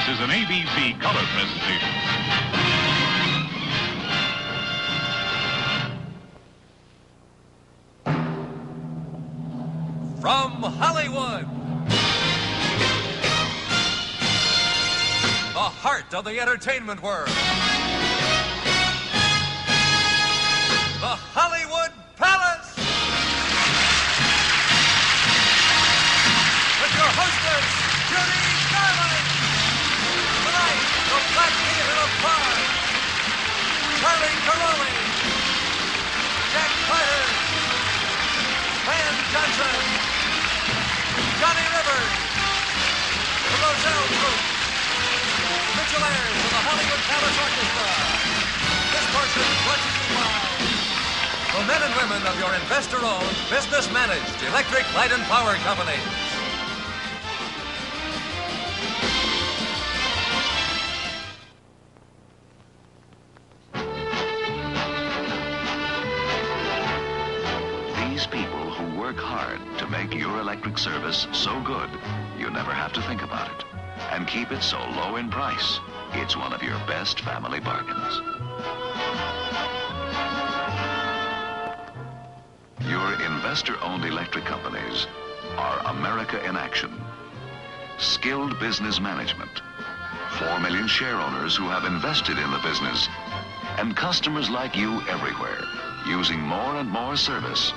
This is an ABC color presentation. From Hollywood, the heart of the entertainment world, the Hollywood Palace, with your hostess, Judy Garland. Tonight, the Black Theatre of Prague, Cairoli, Jack Carter, Van Johnson, Johnny Rivers, the Roselle Troupe, Mitchell Ayers of the Hollywood Palace Orchestra. This portion brought to you by the men and women of your investor-owned, business-managed electric light and power companies. These people who work hard to make your electric service so good, you never have to think about it. And keep it so low in price, it's one of your best family bargains. Your investor-owned electric companies are America in action. Skilled business management. 4 million share owners who have invested in the business. And customers like you everywhere, using more and more service,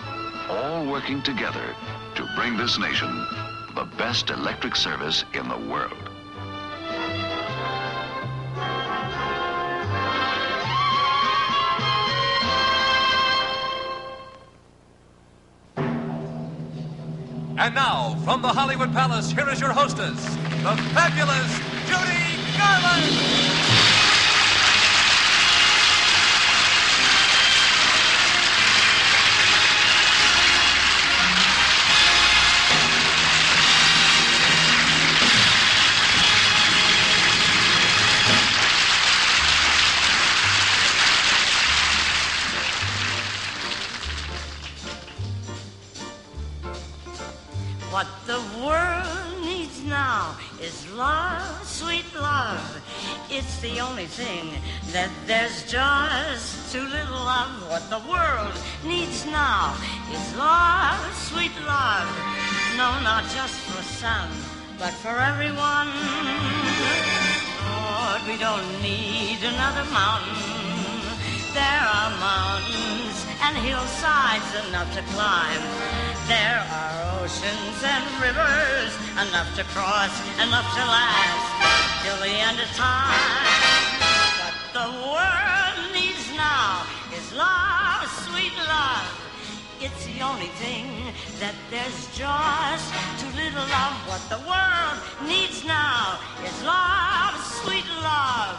all working together to bring this nation the best electric service in the world. And now, from the Hollywood Palace, here is your hostess, the fabulous Judy Garland. What the world needs now is love, sweet love. It's the only thing that there's just too little of. What the world needs now is love, sweet love. No, not just for some, but for everyone. Lord, we don't need another mountain. There are mountains and hillsides enough to climb. There are oceans and rivers enough to cross, enough to last till the end of time. What the world needs now is love, sweet love. It's the only thing that there's just too little of. What the world needs now is love, sweet love.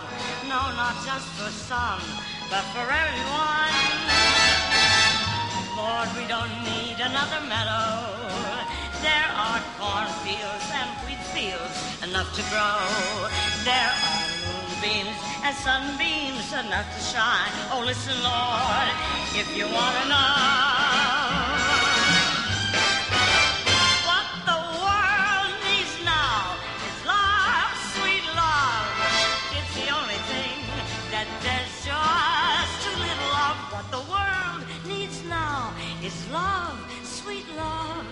No, not just for some, but for everyone. Lord, we don't need another meadow. There are cornfields and wheat fields enough to grow. There are moonbeams and sunbeams enough to shine. Oh, listen, Lord, if you want to know what the world needs now is love, sweet love. It's the only thing that there's just too little of. What the world needs now is love, sweet love.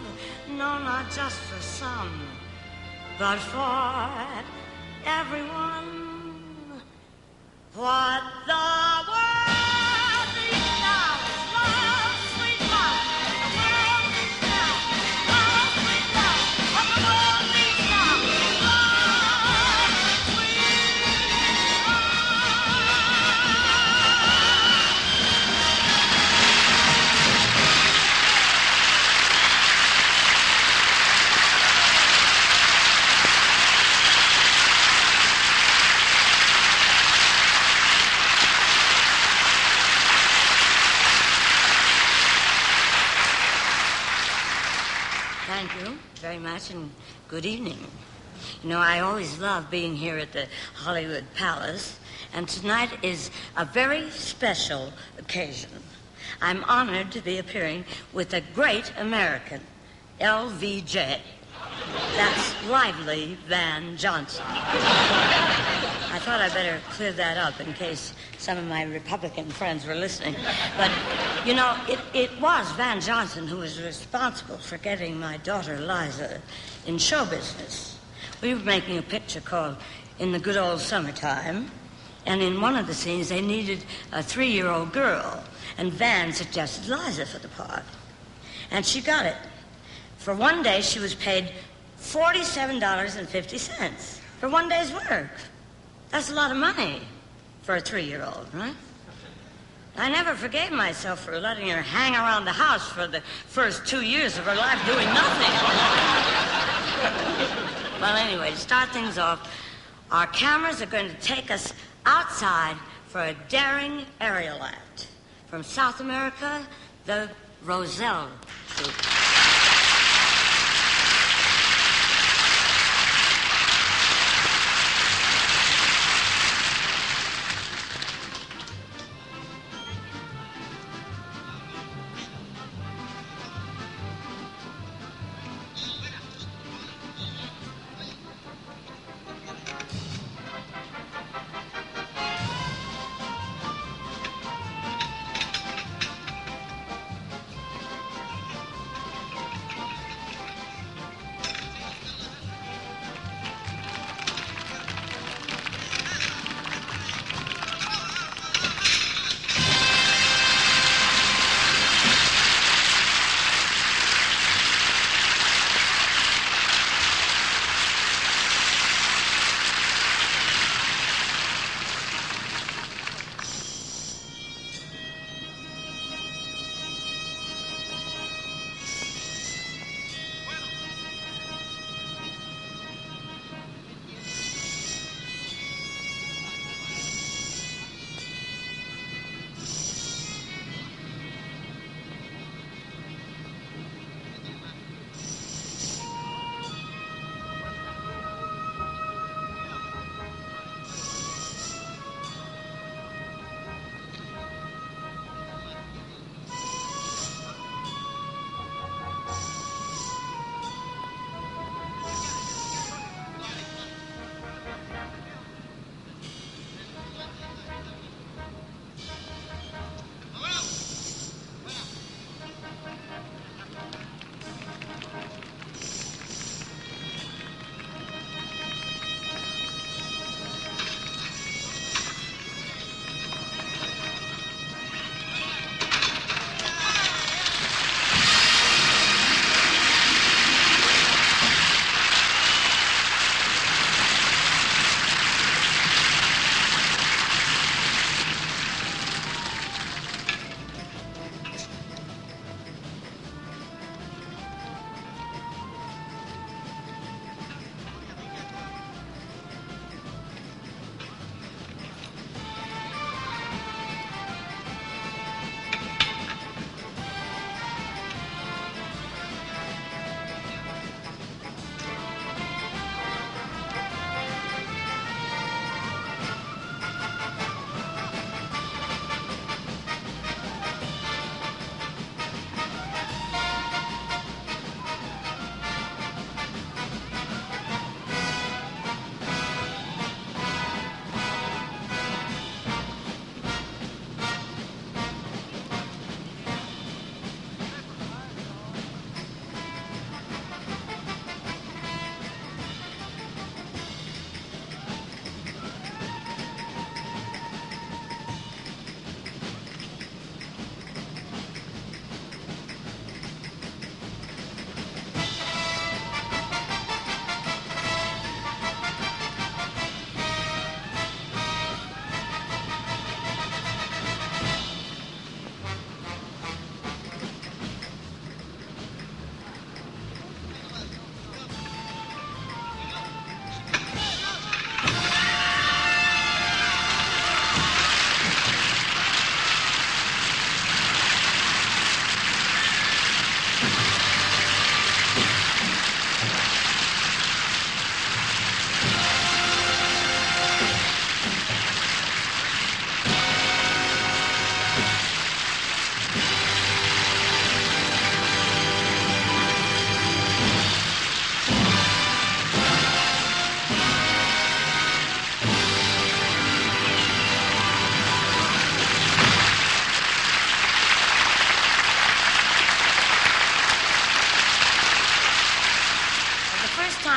No, not just for some, but for everyone. What the world needs now is love, sweet love. The world needs now love, sweet love. What the world needs now is love, sweet love. Thank you very much, and good evening. You know, I always love being here at the Hollywood Palace, and tonight is a very special occasion. I'm honored to be appearing with a great American, LVJ. That's Lively Van Johnson. I thought I'd better clear that up in case some of my Republican friends were listening. But, you know, it was Van Johnson who was responsible for getting my daughter Liza in show business. We were making a picture called In the Good Old Summertime, and in one of the scenes they needed a 3-year-old girl, and Van suggested Liza for the part. And she got it. For one day, she was paid $47.50 for one day's work. That's a lot of money for a 3-year-old, right? I never forgave myself for letting her hang around the house for the first 2 years of her life doing nothing. Well, anyway, to start things off, our cameras are going to take us outside for a daring aerial act. From South America, the Roselle Troupe.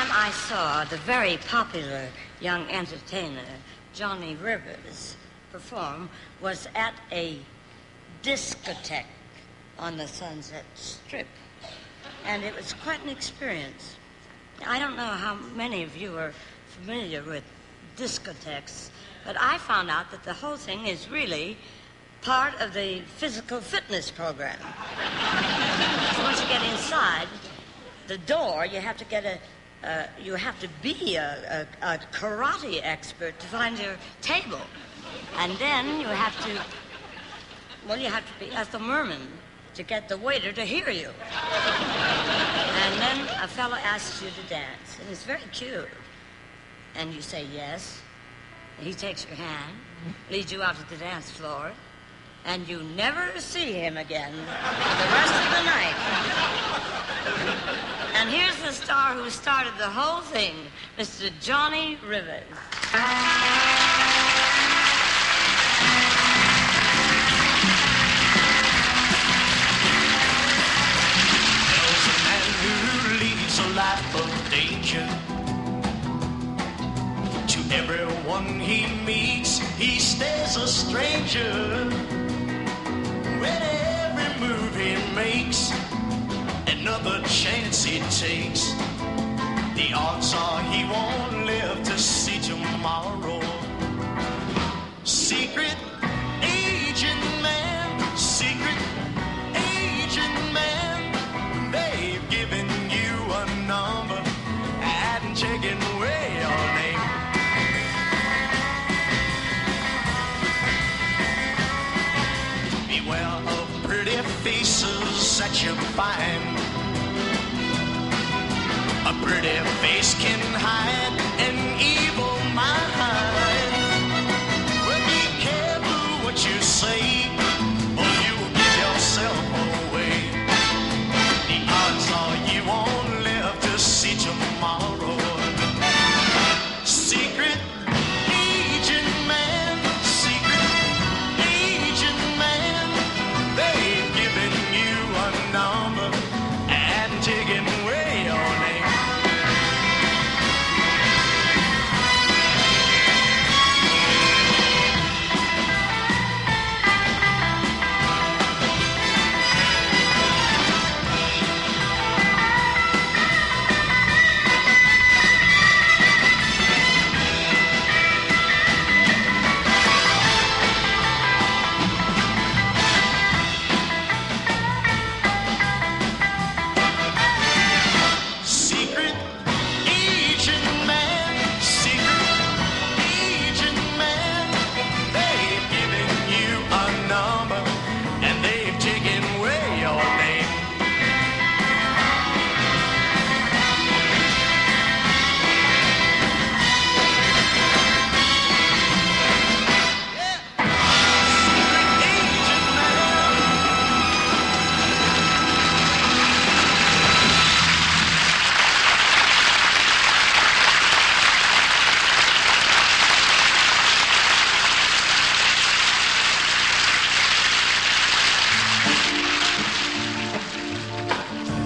time I saw the very popular young entertainer, Johnny Rivers, perform was at a discotheque on the Sunset Strip. And it was quite an experience. I don't know how many of you are familiar with discotheques, but I found out that the whole thing is really part of the physical fitness program. So once you get inside the door, you have to get you have to be a karate expert to find your table. And then you have to be at the merman to get the waiter to hear you. And then a fellow asks you to dance, and it's very cute. And you say yes, and he takes your hand, leads you out to the dance floor, and you never see him again for the rest of the night. And here's the star who started the whole thing, Mr. Johnny Rivers. There's a man who leads a life of danger. To everyone he meets, he stays a stranger. With every move he makes, another chance he takes, the odds are he won't live to see tomorrow. Secret agent man, they've given you a number and taken away your name. Beware of pretty faces that you find. A pretty face can hide an evil mind. Well, be careful what you say, or you will give yourself away. The odds are you won't live to see tomorrow. Secret agent man, they've given you a number and taken away your name. Secret agent man, they've given you a number and they've taken away your name. Secret agent man.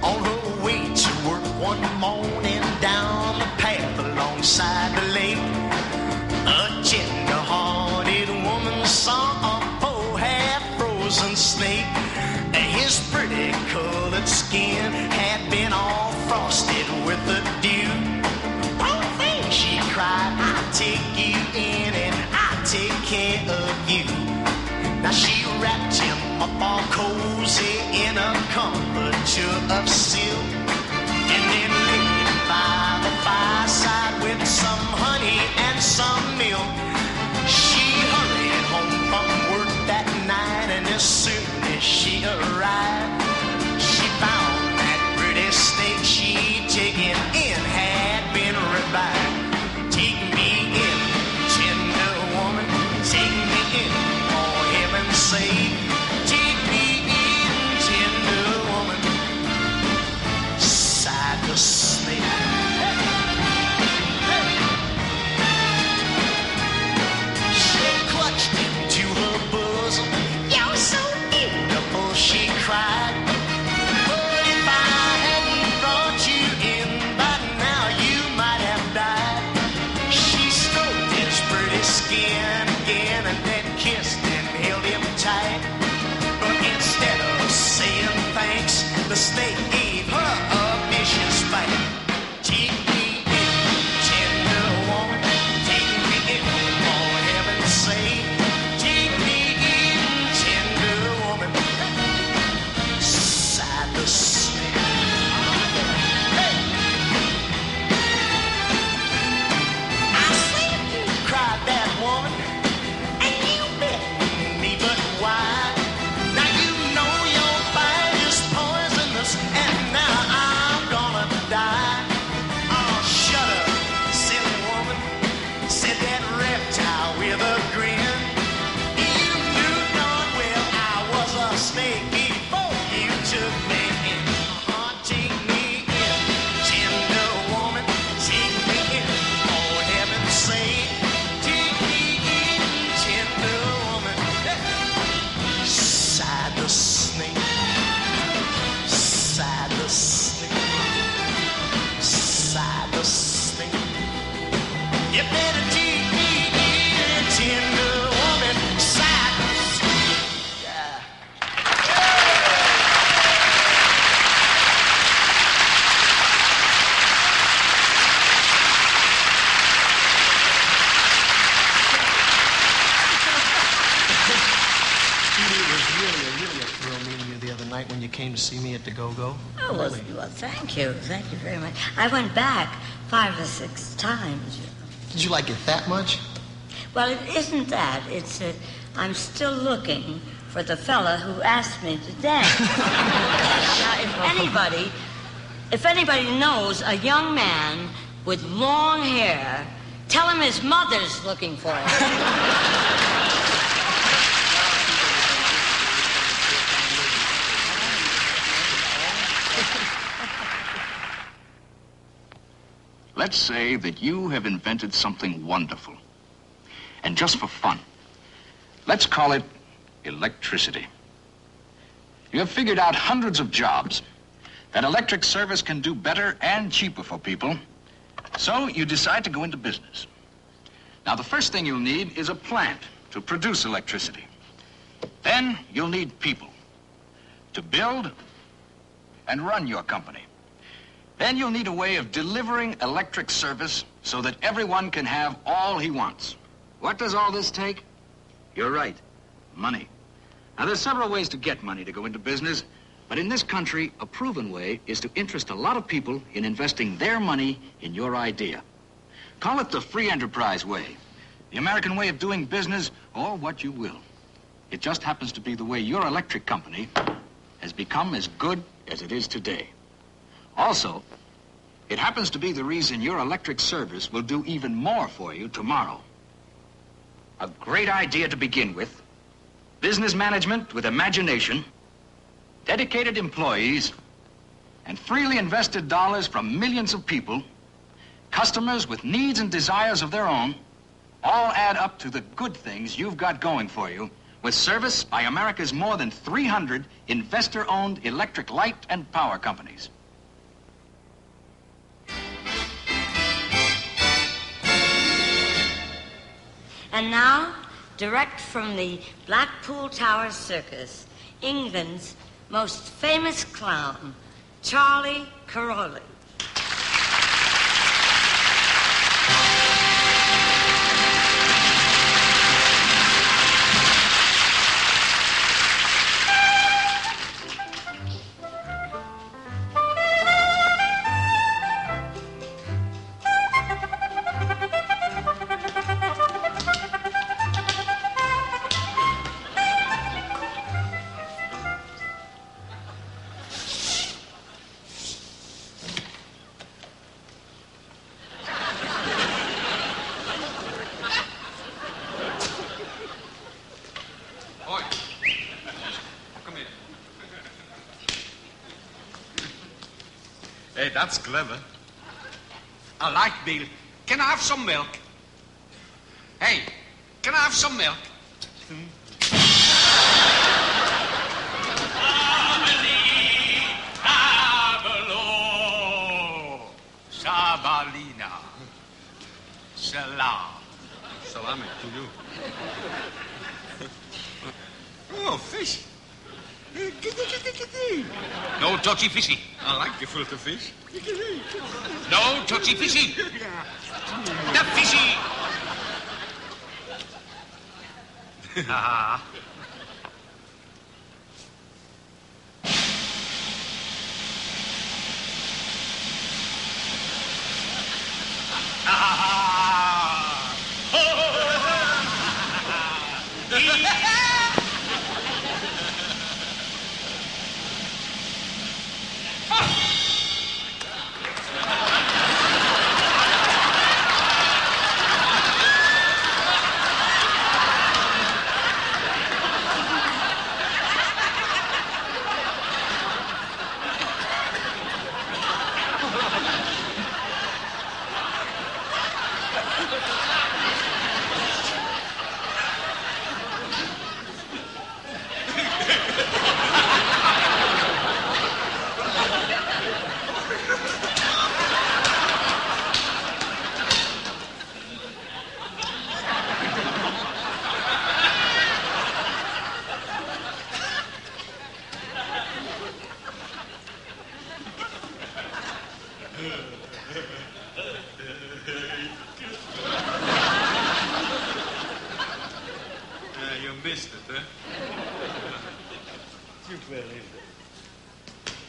On her way to work one morning down the path alongside the lake, a tender-hearted woman saw a poor half-frozen snake. His pretty colored skin had been all frosted with the dew. Poor thing, she cried, I'll take you in and I'll take care of you. Now she wrapped him up all cozy in a comforter of silk, and then laid him by the fireside with some honey and some milk. She hurried home from work that night, and as soon as she arrived, she found that pretty snake she'd taken in had been revived. Take me in, tender woman, take me in, for heaven's sake. Take me in, tender woman, sighed the snake. came to see me at the Go-Go. Oh, well, Really. well, thank you. Thank you very much. I went back 5 or 6 times. You know. Did you like it that much? Well, it isn't that. It's I'm still looking for the fella who asked me to dance. Now, if anybody knows a young man with long hair, tell him his mother's looking for him. Let's say that you have invented something wonderful. And just for fun, let's call it electricity. You have figured out hundreds of jobs that electric service can do better and cheaper for people. So you decide to go into business. Now, the first thing you'll need is a plant to produce electricity. Then you'll need people to build and run your company. Then you'll need a way of delivering electric service so that everyone can have all he wants. What does all this take? You're right, money. Now, there's several ways to get money to go into business, but in this country, a proven way is to interest a lot of people in investing their money in your idea. Call it the free enterprise way, the American way of doing business, or what you will. It just happens to be the way your electric company has become as good as it is today. Also, it happens to be the reason your electric service will do even more for you tomorrow. A great idea to begin with, business management with imagination, dedicated employees, and freely invested dollars from millions of people, customers with needs and desires of their own, all add up to the good things you've got going for you with service by America's more than 300 investor-owned electric light and power companies. And now, direct from the Blackpool Tower Circus, England's most famous clown, Charlie Cairoli. Hey, that's clever. I like Bill. Can I have some milk? Hey, can I have some milk? Sabalina. Salam. Salami to you. Oh, fish. No touchy fishy. I like gefilte fish. No touchy fishy. The fishy. Ah.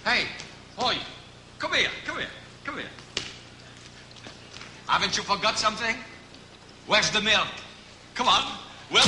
Hey, oi, come here. Haven't you forgot something? Where's the milk? Come on. Well.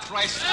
Christ.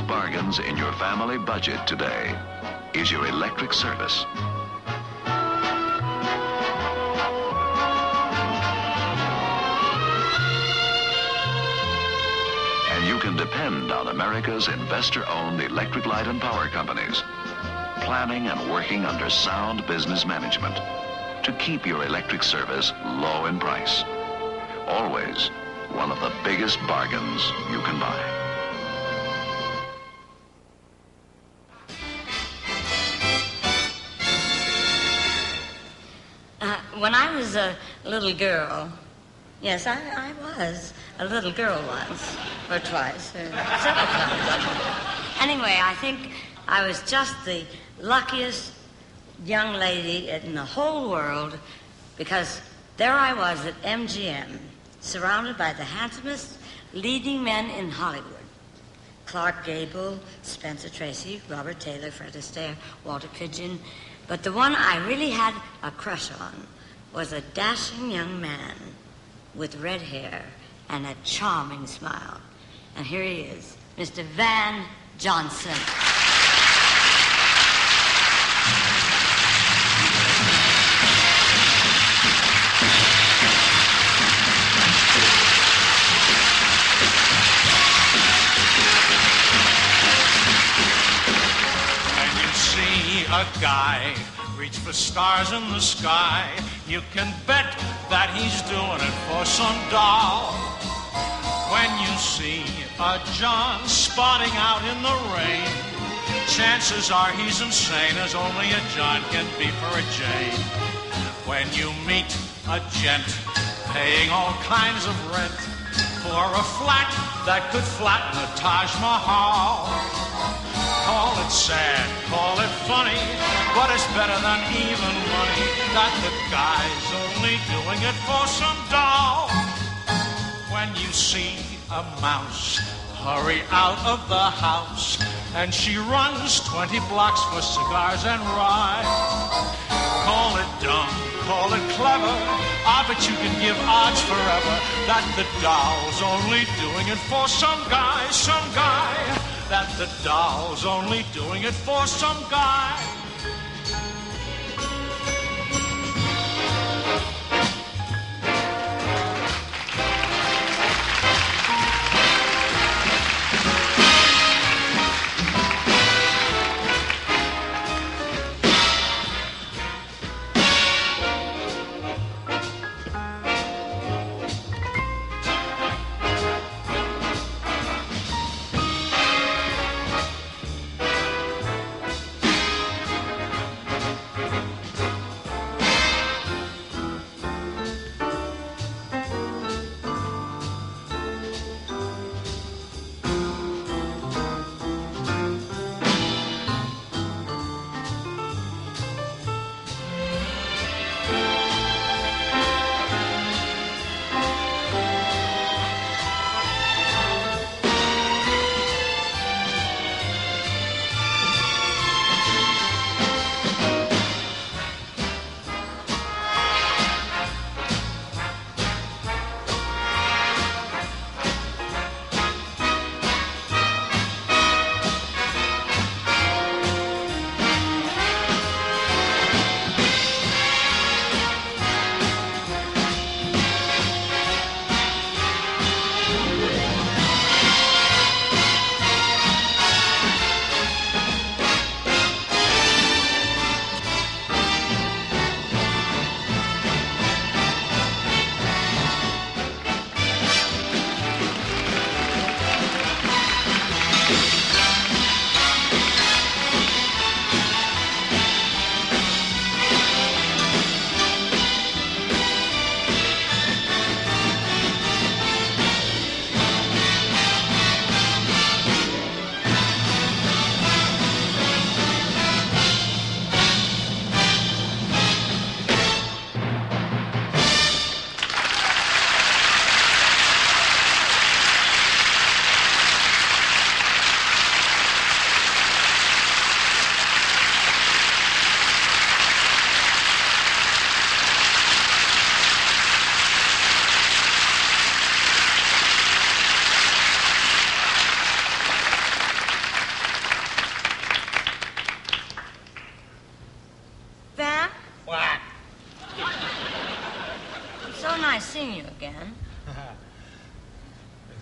Bargains in your family budget today is your electric service. And you can depend on America's investor-owned electric light and power companies, planning and working under sound business management to keep your electric service low in price. Always one of the biggest bargains you can buy. When I was a little girl, yes, I was a little girl once, or twice, or several times. Anyway, I think I was just the luckiest young lady in the whole world, because there I was at MGM, surrounded by the handsomest leading men in Hollywood. Clark Gable, Spencer Tracy, Robert Taylor, Fred Astaire, Walter Pidgeon. But the one I really had a crush on was a dashing young man with red hair and a charming smile. And here he is, Mr. Van Johnson. a guy reach for stars in the sky, you can bet that he's doing it for some doll. When you see a John spotting out in the rain, chances are he's insane, as only a John can be for a Jane. When you meet a gent paying all kinds of rent for a flat that could flatten the Taj Mahal, call it sad, call it funny, but it's better than even money that the guy's only doing it for some doll. When you see a mouse hurry out of the house and she runs 20 blocks for cigars and rye, call it dumb, call it clever, I bet you can give odds forever that the doll's only doing it for some guy, that the doll's only doing it for some guy.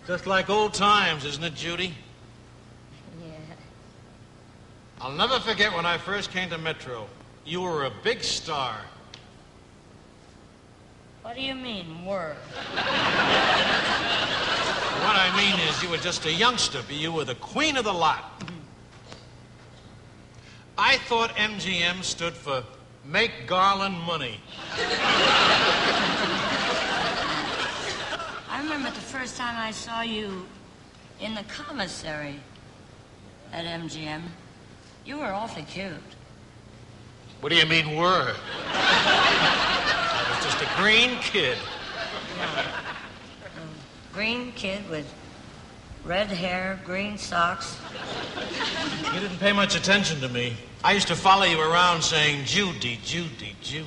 Just like old times, isn't it, Judy? Yeah. I'll never forget when I first came to Metro. You were a big star. What do you mean, were? What I mean is you were just a youngster, but you were the queen of the lot. I thought MGM stood for Make Garland Money. I remember the first time I saw you in the commissary at MGM. You were awfully cute. What do you mean, were? I was just a green kid. No. Green kid with red hair, green socks. You didn't pay much attention to me. I used to follow you around saying, Judy, Judy, Judy.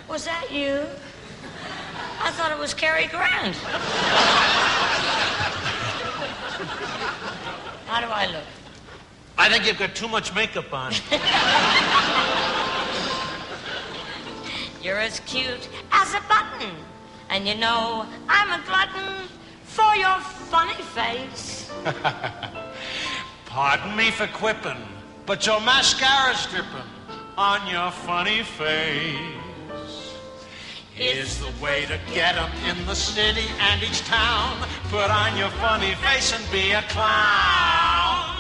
Was that you? I thought it was Cary Grant. How do I look? I think you've got too much makeup on. You're as cute as a button. And you know, I'm a glutton for your funny face. Pardon me for quipping, but your mascara's dripping on your funny face. Is the way to get 'em in the city and each town. Put on your funny face and be a clown.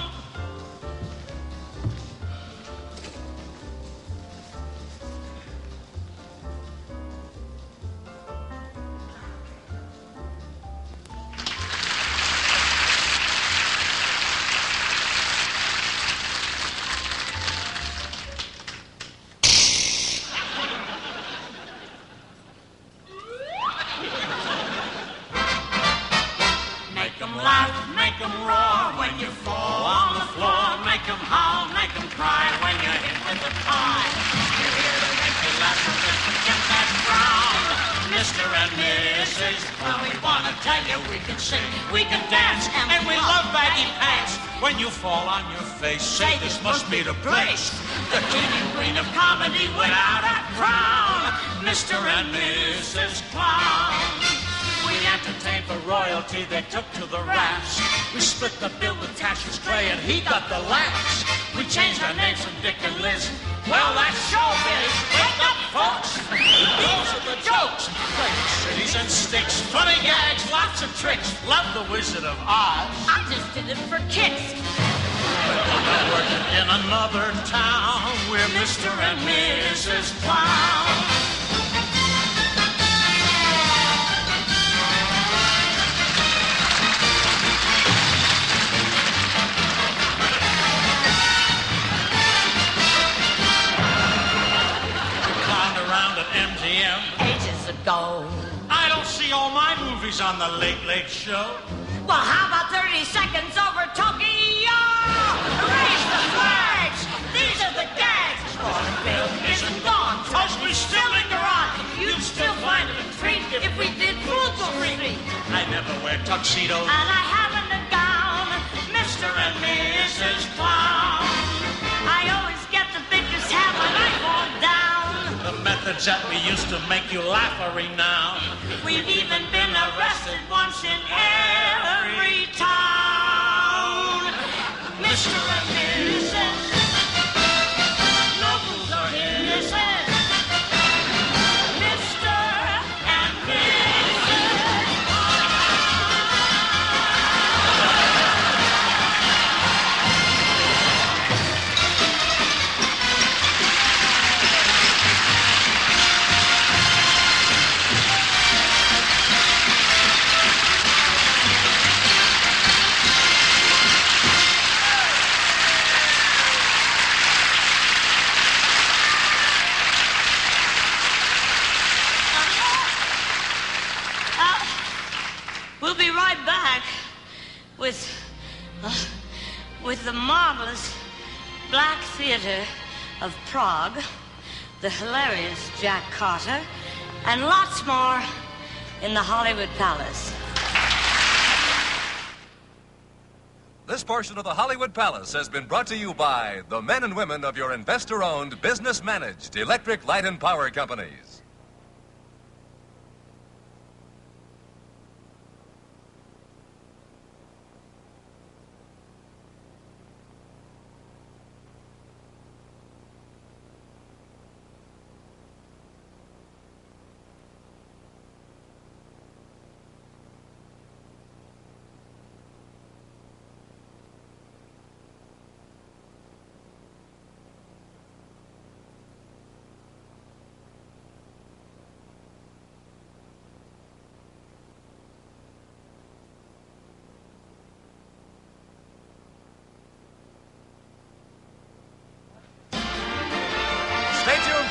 When you fall on your face, say this must be the place. The king and queen of comedy without a crown, Mr. and Mrs. Clown. We entertained for royalty, they took to the rafts. We split the bill with Cassius Clay and he got the laughs. We changed our names from Dick and Liz. Well, that's showbiz. Wake up, folks. Those are the jokes. Great cities and sticks, funny gags, lots of tricks. Love the Wizard of Oz. I just did it for kicks. We're working in another town. We're Mr. and Mrs. Clown. Ages ago. I don't see all my movies on the Late Late Show. Well, how about 30 seconds over Tokyo? Raise the flags. These are the gags. Vaudeville isn't gone. Folks, we still linger on. You'd still find it a treat if we did Frugal Street. I never wear tuxedos. And I haven't a gown. Mr. and Mrs. Clown. I always get the biggest hat when I fall down. The methods that we used to make you laugh are renowned. We've even been arrested once in every town. Mr. and Mrs. No fools or innocent. Mr. and Mrs. We'll be right back with the marvelous Black Theatre of Prague, the hilarious Jack Carter, and lots more in the Hollywood Palace. This portion of the Hollywood Palace has been brought to you by the men and women of your investor-owned, business-managed electric light and power companies.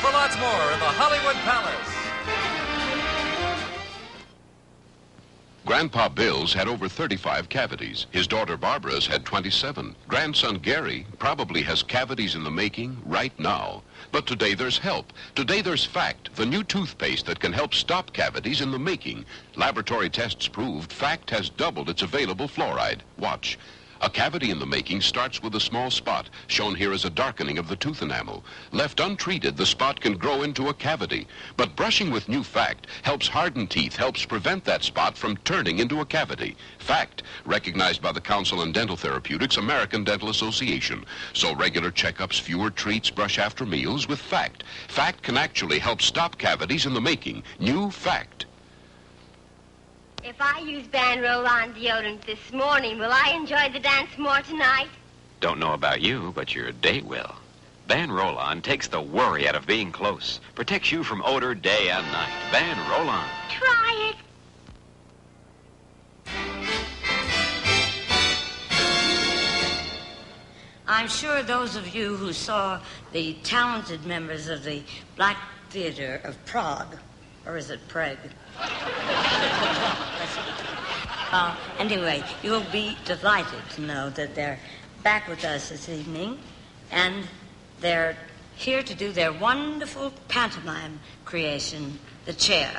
For lots more in the Hollywood Palace. Grandpa Bill's had over 35 cavities. His daughter Barbara's had 27. Grandson Gary probably has cavities in the making right now. But today there's help. Today there's Fact, the new toothpaste that can help stop cavities in the making. Laboratory tests proved Fact has doubled its available fluoride. Watch. A cavity in the making starts with a small spot, shown here as a darkening of the tooth enamel. Left untreated, the spot can grow into a cavity. But brushing with new Fact helps harden teeth, helps prevent that spot from turning into a cavity. Fact, recognized by the Council on Dental Therapeutics, American Dental Association. So regular checkups, fewer treats, brush after meals with Fact. Fact can actually help stop cavities in the making. New Fact. If I use Van Roll-On deodorant this morning, will I enjoy the dance more tonight? Don't know about you, but your date will. Van Roll-On takes the worry out of being close. Protects you from odor day and night. Van Roll-On. Try it. I'm sure those of you who saw the talented members of the Black Theatre of Prague, or is it Prague? Anyway, you'll be delighted to know that they're back with us this evening, and they're here to do their wonderful pantomime creation, The Chair.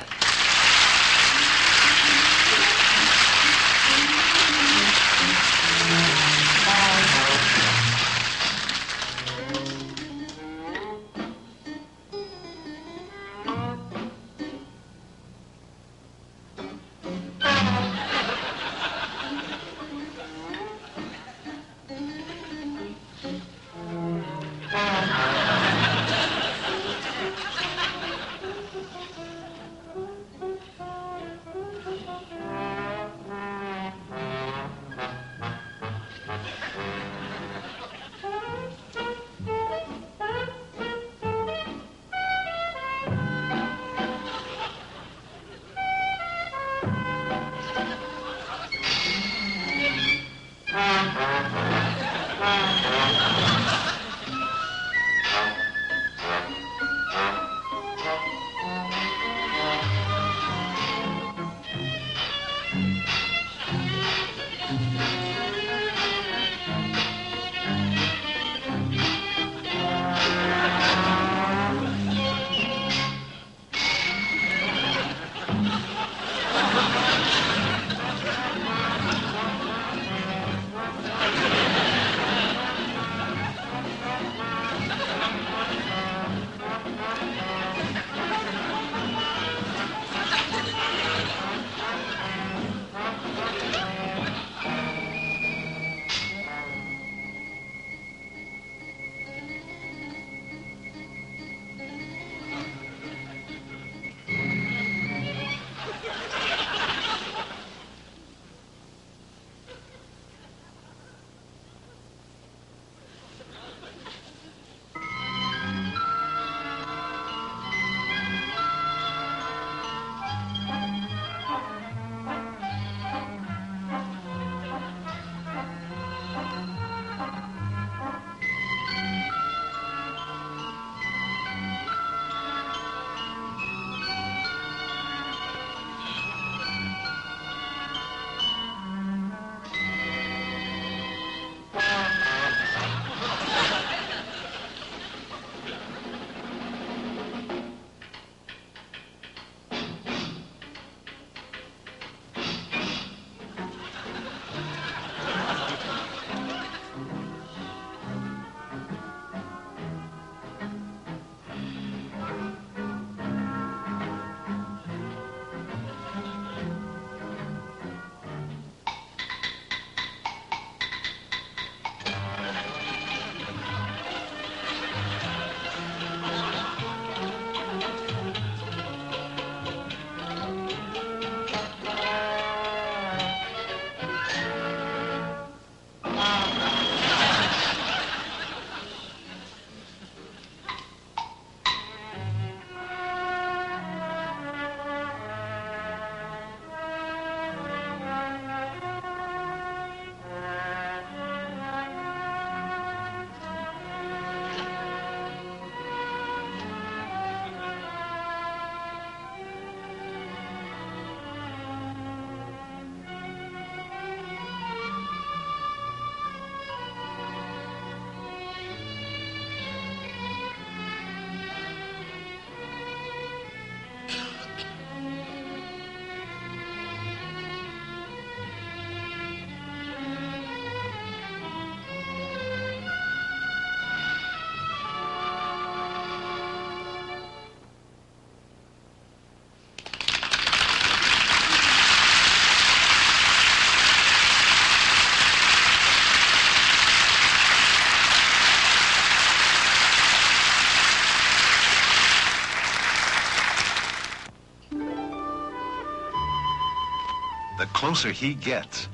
the closer he gets,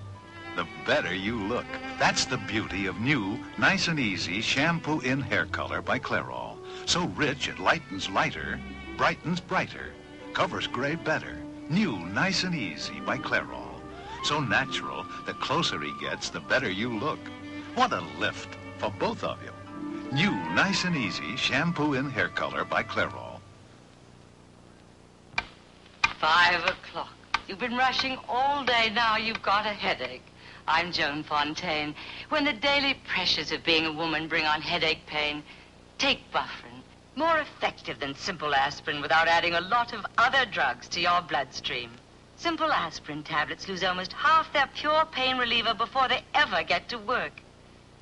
the better you look. That's the beauty of new, nice and easy shampoo in hair color by Clairol. So rich it lightens lighter, brightens brighter, covers gray better. New, nice and easy by Clairol. So natural, the closer he gets, the better you look. What a lift for both of you. New, nice and easy shampoo in hair color by Clairol. 5 o'clock. You've been rushing all day now. You've got a headache. I'm Joan Fontaine. When the daily pressures of being a woman bring on headache pain, take Buffrin. More effective than simple aspirin without adding a lot of other drugs to your bloodstream. Simple aspirin tablets lose almost half their pure pain reliever before they ever get to work.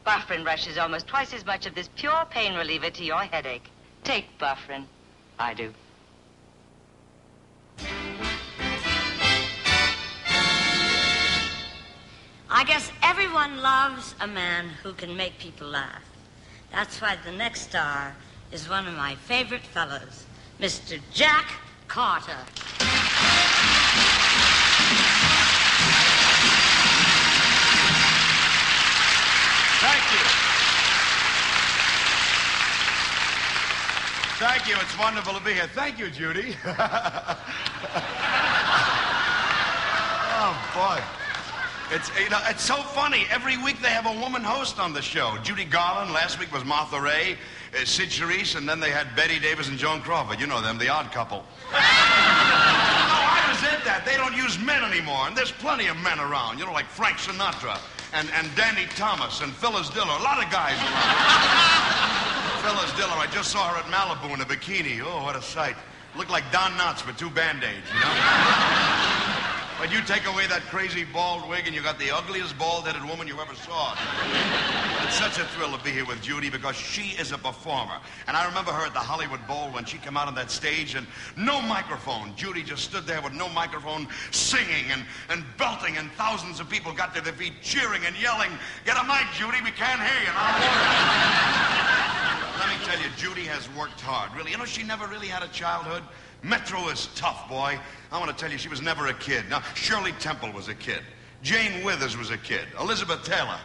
Buffrin rushes almost twice as much of this pure pain reliever to your headache. Take Buffrin. I do. I guess everyone loves a man who can make people laugh. That's why the next star is one of my favorite fellows, Mr. Jack Carter. Thank you. Thank you. It's wonderful to be here. Thank you, Judy. Oh, boy. It's so funny. Every week they have a woman host on the show. Judy Garland. Last week was Martha Ray, Sid Charisse, and then they had Betty Davis and Joan Crawford. You know them, the odd couple. No, I resent that. They don't use men anymore, and there's plenty of men around. You know, like Frank Sinatra and Danny Thomas and Phyllis Diller. A lot of guys around. Phyllis Diller, I just saw her at Malibu in a bikini. Oh, what a sight. Looked like Don Knotts with 2 Band-Aids, you know? But you take away that crazy bald wig and you got the ugliest bald-headed woman you ever saw. It's such a thrill to be here with Judy because she is a performer. And I remember her at the Hollywood Bowl when she came out on that stage and no microphone. Judy just stood there with no microphone singing and belting, and thousands of people got to their feet cheering and yelling, "Get a mic, Judy, we can't hear you." Let me tell you, Judy has worked hard, really. You know, she never really had a childhood. Metro is tough, boy. I want to tell you, she was never a kid. Now, Shirley Temple was a kid. Jane Withers was a kid. Elizabeth Taylor.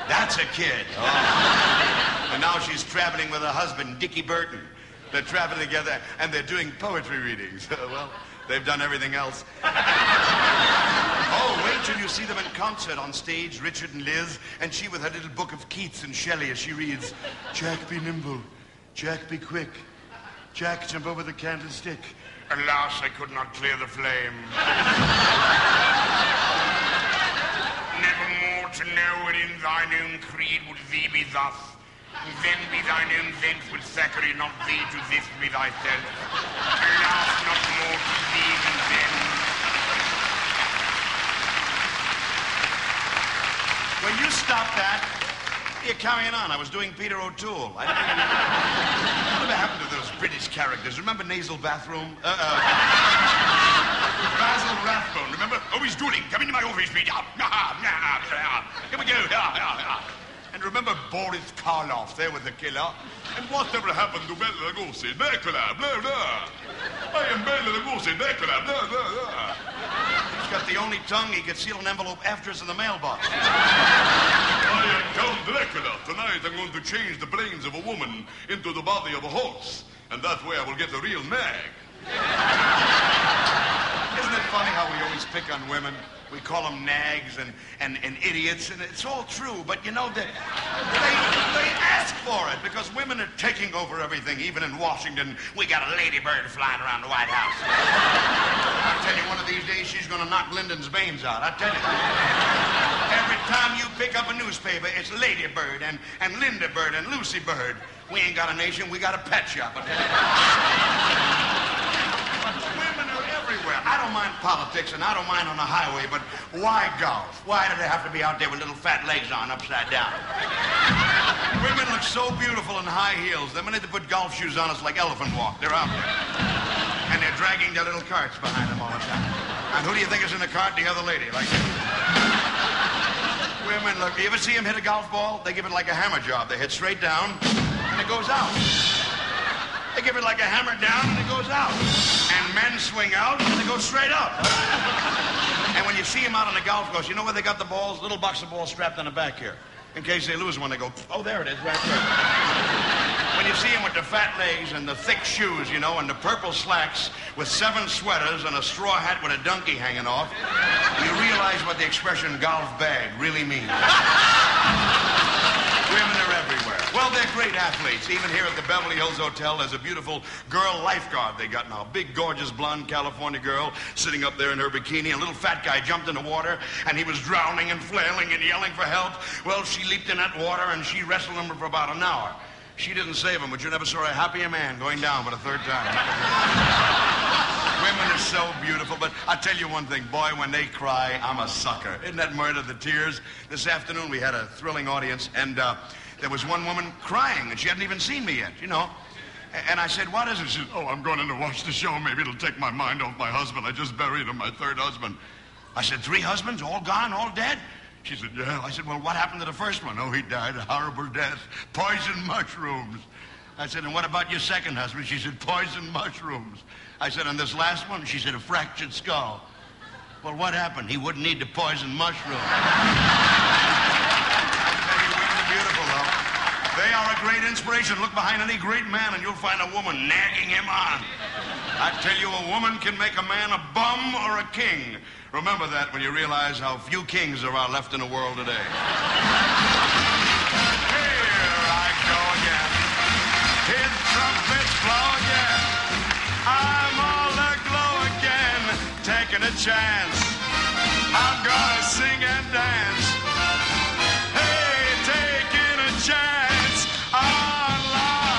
That's a kid. Oh. And now she's traveling with her husband, Dickie Burton. They're traveling together, and they're doing poetry readings. Well, they've done everything else. Oh, wait till you see them in concert on stage, Richard and Liz, and she with her little book of Keats and Shelley as she reads, "Jack, be nimble. Jack, be quick. Jack, jump over the candlestick. Alas, I could not clear the flame. Never more to know it in thine own creed would thee be thus. Then be thine own thence with Thackeray, not thee to this be thyself. Alas, not more to thee than then." When you stop that, you're carrying on. I was doing Peter O'Toole. Whatever happened to those British characters? Remember Nasal Bathroom? Basil Rathbone, remember? Oh, he's drooling. Come into my office, Pete. Here we go. And remember Boris Karloff there with the killer? And whatever happened to Bela Lugosi? Dracula, blah, blah. I am Bela Lugosi, Dracula, blah, blah, blah. He's got the only tongue he could seal an envelope after us in the mailbox. I am Count Dracula. Tonight I'm going to change the brains of a woman into the body of a horse. And that way I will get a real nag. Isn't it funny how we always pick on women? We call them nags and idiots, and it's all true, but you know, they ask for it because women are taking over everything. Even in Washington, we got a ladybird flying around the White House. I tell you, one of these days she's going to knock Lyndon's veins out. I tell you. Every time you pick up a newspaper, it's Ladybird and Linda Bird and Lucy Bird. We ain't got a nation, we got a pet shop. I tell you. Women are everywhere. I don't mind politics and I don't mind on the highway, but why golf? Why do they have to be out there with little fat legs on upside down? Women look so beautiful in high heels. The minute they put golf shoes on, it's like elephant walk. They're out there. And they're dragging their little carts behind them all the time. And who do you think is in the cart? The other lady. Like women look. You ever see them hit a golf ball? They give it like a hammer job. They hit straight down, and it goes out. They give it like a hammer down, and it goes out. And men swing out, and they go straight up. see them out on the golf course. You know where they got the balls? Little box of balls strapped on the back here. In case they lose one, they go, oh, there it is, right there. When you see them with the fat legs and the thick shoes, you know, and the purple slacks with 7 sweaters and a straw hat with a donkey hanging off, you realize what the expression golf bag really means. Women are everywhere. Well, they're great athletes. Even here at the Beverly Hills Hotel, there's a beautiful girl lifeguard they got now. Big, gorgeous, blonde California girl sitting up there in her bikini. A little fat guy jumped in the water, and he was drowning and flailing and yelling for help. Well, she leaped in that water, and she wrestled him for about an hour. She didn't save him, but you never saw a happier man going down for the 3rd time. Women are so beautiful, but I'll tell you one thing, boy, when they cry, I'm a sucker. Isn't that murder, the tears? This afternoon we had a thrilling audience, and there was one woman crying, and she hadn't even seen me yet, you know. And I said, what is it? She said, oh, I'm going in to watch the show. Maybe it'll take my mind off my husband. I just buried him, my 3rd husband. I said, 3 husbands, all gone, all dead? She said, yeah. I said, well, what happened to the first one? Oh, he died a horrible death. Poison mushrooms. I said, and what about your 2nd husband? She said, poison mushrooms. I said, and this last one? She said, a fractured skull. Well, what happened? He wouldn't need the poison mushrooms. Beautiful, though. They are a great inspiration. Look behind any great man and you'll find a woman nagging him on. I tell you, a woman can make a man a bum or a king. Remember that when you realize how few kings there are left in the world today. Here I go again. His trumpets blow again. I'm all aglow again. Taking a chance. I'm gonna sing and dance. Chance on love.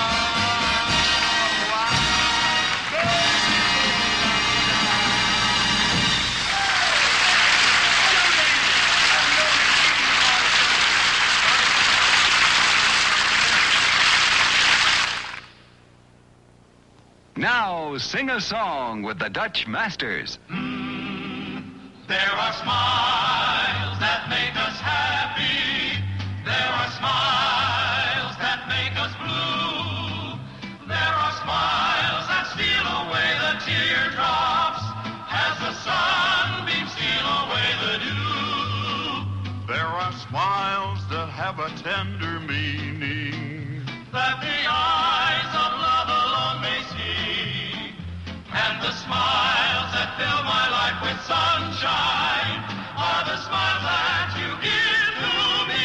Now sing a song with the Dutch Masters. There are smiles that make us happy. There are smiles that make us blue. There are smiles that steal away the teardrops as the sunbeams steal away the dew. There are smiles that have a tender meaning that the eyes of love alone may see. And the smiles that fill my life with sunshine are the smiles that you give to me.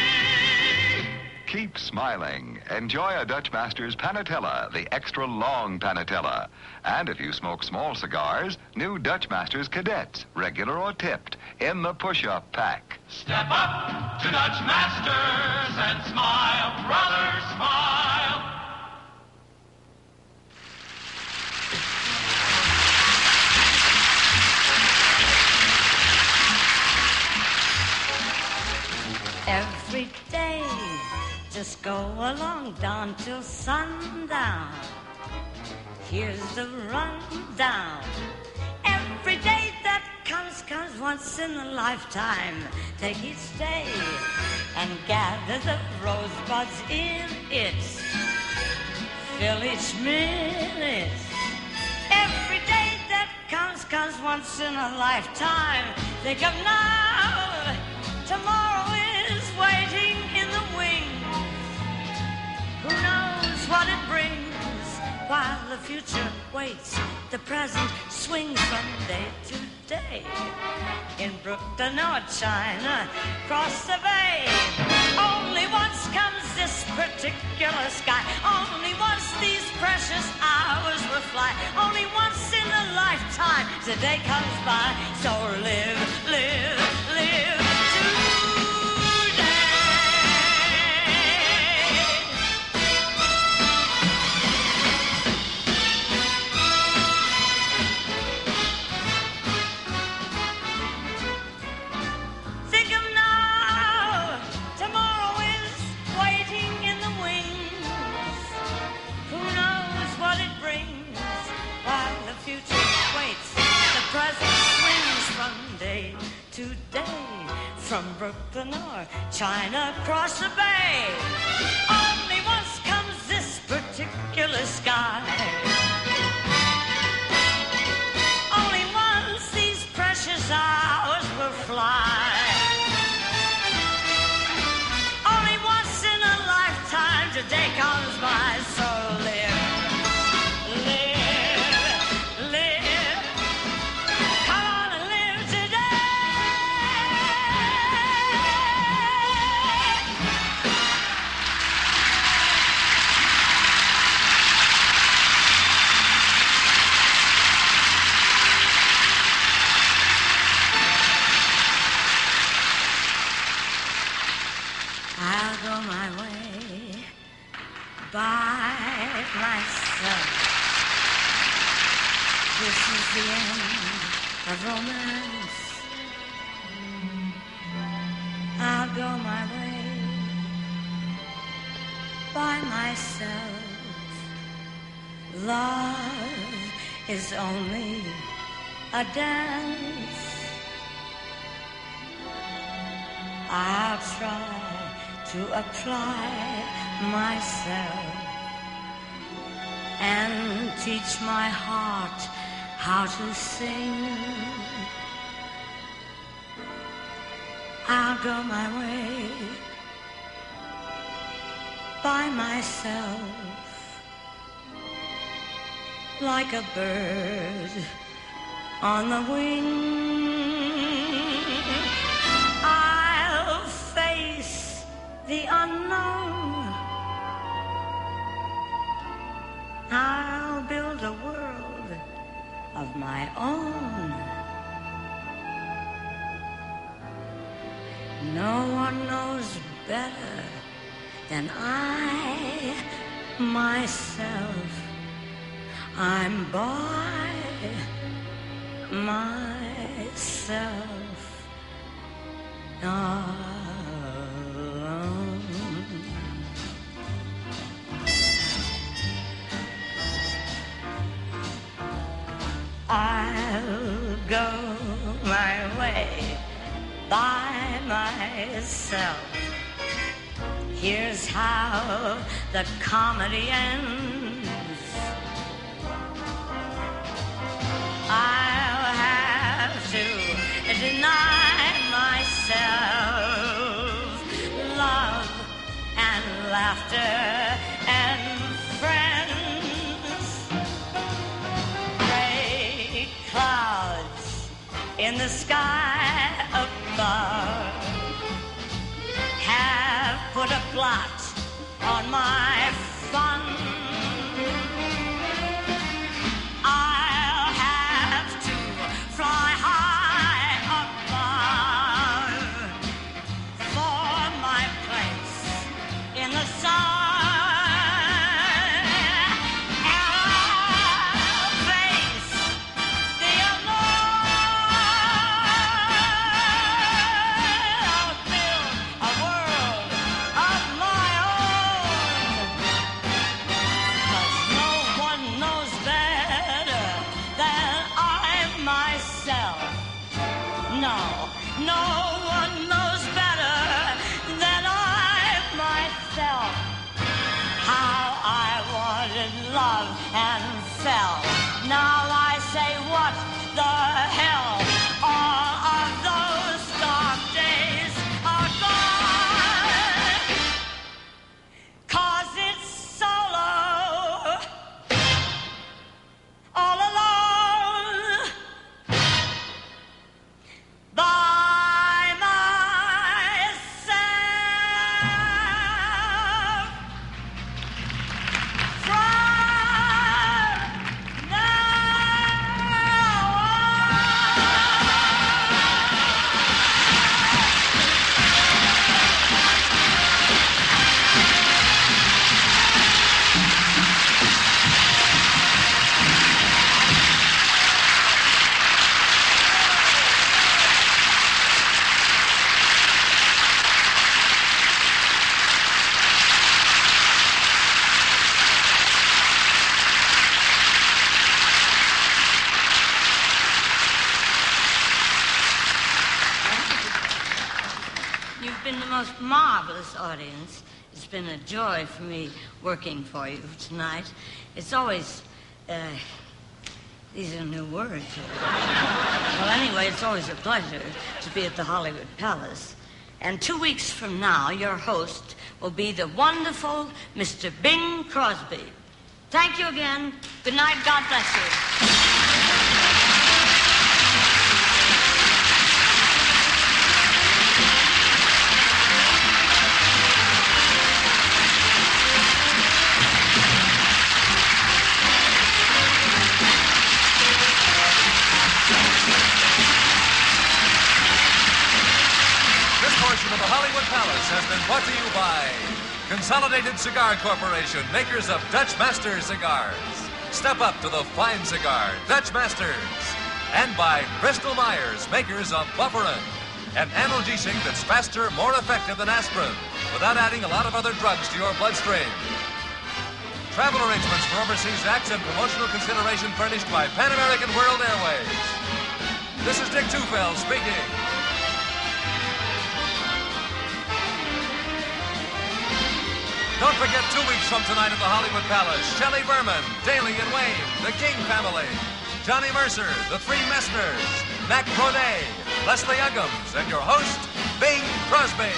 Keep smiling. Enjoy a Dutch Masters Panatella, the extra long Panatella. And if you smoke small cigars, new Dutch Masters Cadets, regular or tipped, in the push-up pack. Step up to Dutch Masters and smile, brother, smile. Every day, just go along down till sundown. Here's the rundown. Every day that comes once in a lifetime. Take each day and gather the rosebuds in it. Fill each minute. Every day that comes once in a lifetime. Think of now, tomorrow is waiting in the wings. Who knows what it brings? While the future waits, the present swings from day to day. In Brooklyn or China, cross the bay. Only once comes this particular sky. Only once these precious hours will fly. Only once in a lifetime the day comes by. So live, live, live today. Think of now, tomorrow is waiting in the wings. Who knows what it brings while the future waits. The present swings from day to day. From Brooklyn or China across the bay. Only once comes this particular sky. Only once these precious hours will will fly. Only once in a lifetime today comes by, so live, live, live. Come on and live today. I'll go my way by myself. This is the end of romance. I'll go my way by myself. Love is only a dance. I'll try to apply myself and teach my heart how to sing. I'll go my way by myself like a bird on the wing. I'll face the unknown. I'll build a world of my own. No one knows better than I myself. I'm by myself alone. I'll go my way by myself. Here's how the comedy ends. I'll have to deny myself love and laughter and friends. Gray clouds in the sky above have put a blot on my fun. I'll have to fly high above for my place in the sun. I'll face the unknown. I'll build a world of my own. 'Cause no one knows better than I myself. No, no one knows better than I myself. How I wanted love and fell. Now I say, what the hell? All of those dark days are gone. 'Cause it's solo, all alone, by myself. From You've been the most marvelous audience. It's been a joy for me working for you tonight. It's always These are new words. Well, anyway, it's always a pleasure to be at the Hollywood Palace. And 2 weeks from now, your host will be the wonderful Mr. Bing Crosby. Thank you again. Good night. God bless you. Of the Hollywood Palace has been brought to you by Consolidated Cigar Corporation, makers of Dutch Master cigars. Step up to the fine cigar, Dutch Masters. And by Bristol Myers, makers of Bufferin, an analgesic that's faster, more effective than aspirin, without adding a lot of other drugs to your bloodstream. Travel arrangements for overseas acts and promotional consideration furnished by Pan American World Airways. This is Dick Tufeld speaking. Don't forget 2 weeks from tonight at the Hollywood Palace, Shelley Berman, Daly and Wayne, the King family, Johnny Mercer, the Three Messners, Mac Brodet, Leslie Uggams, and your host, Bing Crosby.